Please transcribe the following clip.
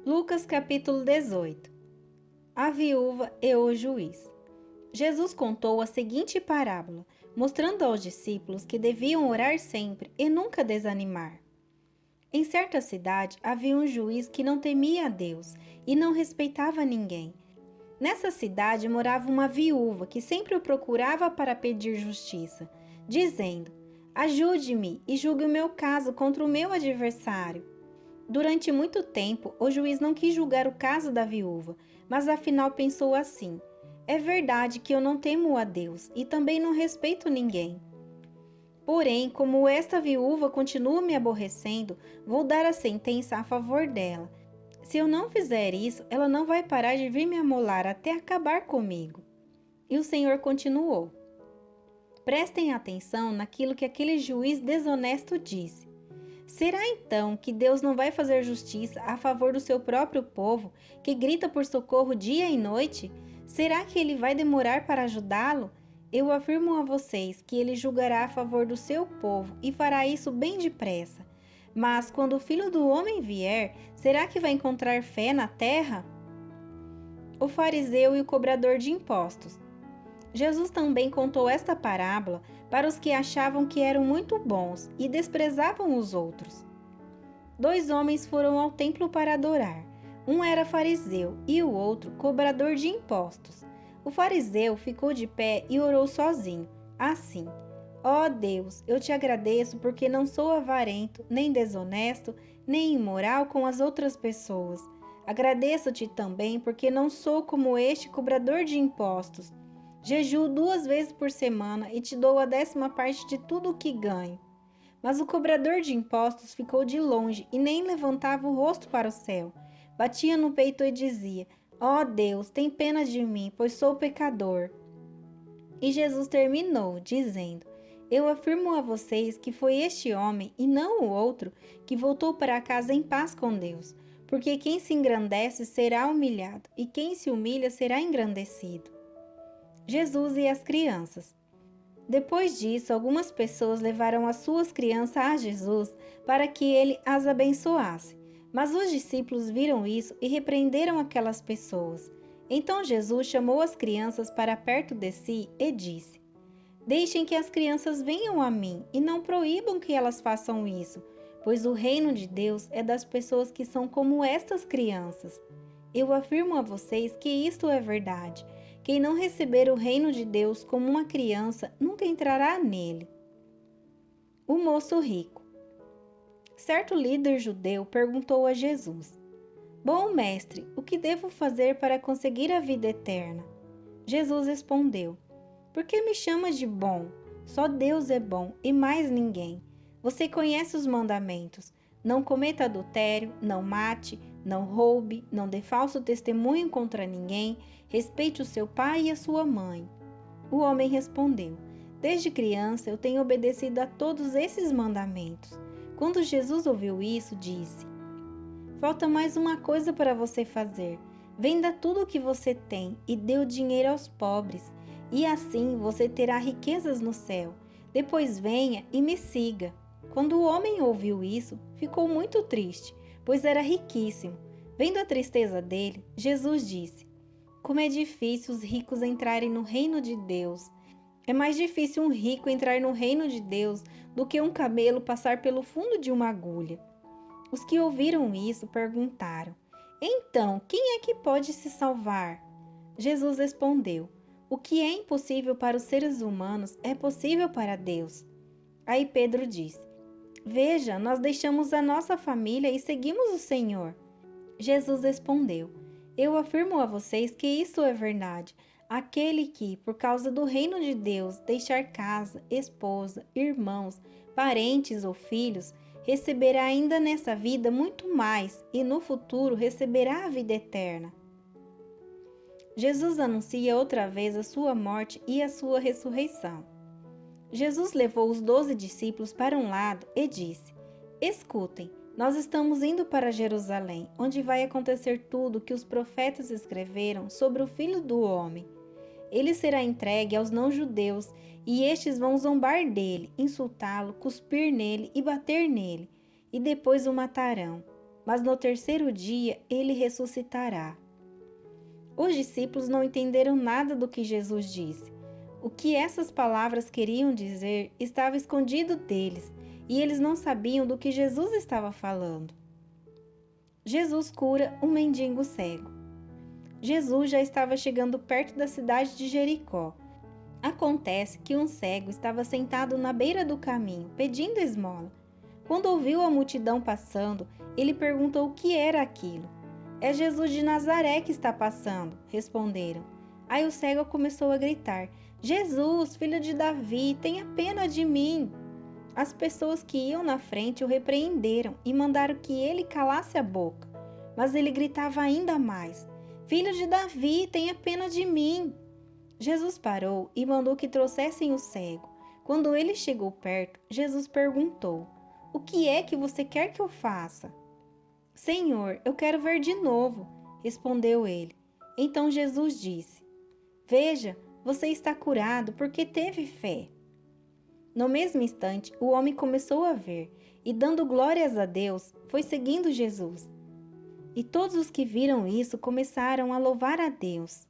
Lucas capítulo 18. A viúva e o juiz. Jesus contou a seguinte parábola, mostrando aos discípulos que deviam orar sempre e nunca desanimar. Em certa cidade havia um juiz que não temia a Deus e não respeitava ninguém. Nessa cidade morava uma viúva que sempre o procurava para pedir justiça, dizendo: "Ajude-me e julgue o meu caso contra o meu adversário." Durante muito tempo, o juiz não quis julgar o caso da viúva, mas afinal pensou assim: é verdade que eu não temo a Deus e também não respeito ninguém. Porém, como esta viúva continua me aborrecendo, vou dar a sentença a favor dela. Se eu não fizer isso, ela não vai parar de vir me amolar até acabar comigo. E o Senhor continuou: prestem atenção naquilo que aquele juiz desonesto disse. Será então que Deus não vai fazer justiça a favor do seu próprio povo, que grita por socorro dia e noite? Será que ele vai demorar para ajudá-lo? Eu afirmo a vocês que ele julgará a favor do seu povo e fará isso bem depressa. Mas quando o Filho do Homem vier, será que vai encontrar fé na terra? O fariseu e o cobrador de impostos. Jesus também contou esta parábola para os que achavam que eram muito bons e desprezavam os outros. 2 homens foram ao templo para adorar. Um era fariseu e o outro cobrador de impostos. O fariseu ficou de pé e orou sozinho, assim: ó Deus, eu te agradeço porque não sou avarento, nem desonesto, nem imoral com as outras pessoas. Agradeço-te também porque não sou como este cobrador de impostos. Jejuo 2 vezes por semana e te dou a 10ª parte de tudo o que ganho. Mas o cobrador de impostos ficou de longe e nem levantava o rosto para o céu. Batia no peito e dizia: ó Deus, tem pena de mim, pois sou pecador. E Jesus terminou, dizendo: eu afirmo a vocês que foi este homem, e não o outro, que voltou para casa em paz com Deus. Porque quem se engrandece será humilhado, e quem se humilha será engrandecido. Jesus e as crianças. Depois disso, algumas pessoas levaram as suas crianças a Jesus para que ele as abençoasse. Mas os discípulos viram isso e repreenderam aquelas pessoas. Então Jesus chamou as crianças para perto de si e disse: deixem que as crianças venham a mim e não proíbam que elas façam isso, pois o reino de Deus é das pessoas que são como estas crianças. Eu afirmo a vocês que isto é verdade. Quem não receber o reino de Deus como uma criança nunca entrará nele. O moço rico. Certo líder judeu perguntou a Jesus: bom mestre, o que devo fazer para conseguir a vida eterna? Jesus respondeu: por que me chamas de bom? Só Deus é bom e mais ninguém. Você conhece os mandamentos: não cometa adultério, não mate, não roube, não dê falso testemunho contra ninguém, respeite o seu pai e a sua mãe. O homem respondeu: desde criança eu tenho obedecido a todos esses mandamentos. Quando Jesus ouviu isso, disse: falta mais uma coisa para você fazer. Venda tudo o que você tem e dê o dinheiro aos pobres, e assim você terá riquezas no céu. Depois venha e me siga. Quando o homem ouviu isso, ficou muito triste, pois era riquíssimo. Vendo a tristeza dele, Jesus disse: como é difícil os ricos entrarem no reino de Deus. É mais difícil um rico entrar no reino de Deus do que um camelo passar pelo fundo de uma agulha. Os que ouviram isso perguntaram: então, quem é que pode se salvar? Jesus respondeu: o que é impossível para os seres humanos é possível para Deus. Aí Pedro disse: veja, nós deixamos a nossa família e seguimos o Senhor. Jesus respondeu: eu afirmo a vocês que isso é verdade. Aquele que, por causa do reino de Deus, deixar casa, esposa, irmãos, parentes ou filhos, receberá ainda nessa vida muito mais e no futuro receberá a vida eterna. Jesus anuncia outra vez a sua morte e a sua ressurreição. Jesus levou os 12 discípulos para um lado e disse: escutem, nós estamos indo para Jerusalém, onde vai acontecer tudo que os profetas escreveram sobre o Filho do Homem. Ele será entregue aos não-judeus e estes vão zombar dele, insultá-lo, cuspir nele e bater nele, e depois o matarão. mas no terceiro dia ele ressuscitará. Os discípulos não entenderam nada do que Jesus disse. O que essas palavras queriam dizer estava escondido deles, e eles não sabiam do que Jesus estava falando. Jesus cura um mendigo cego. Jesus já estava chegando perto da cidade de Jericó. Acontece que um cego estava sentado na beira do caminho, pedindo esmola. Quando ouviu a multidão passando, ele perguntou o que era aquilo. É Jesus de Nazaré que está passando, responderam. Aí o cego começou a gritar: Jesus, filho de Davi, tenha pena de mim. As pessoas que iam na frente o repreenderam e mandaram que ele calasse a boca. Mas ele gritava ainda mais: Filho de Davi, tenha pena de mim. Jesus parou e mandou que trouxessem o cego. Quando ele chegou perto, Jesus perguntou: O que é que você quer que eu faça? Senhor, eu quero ver de novo, respondeu ele. Então Jesus disse: Veja, você está curado porque teve fé. No mesmo instante, o homem começou a ver e, dando glórias a Deus, foi seguindo Jesus. E todos os que viram isso começaram a louvar a Deus.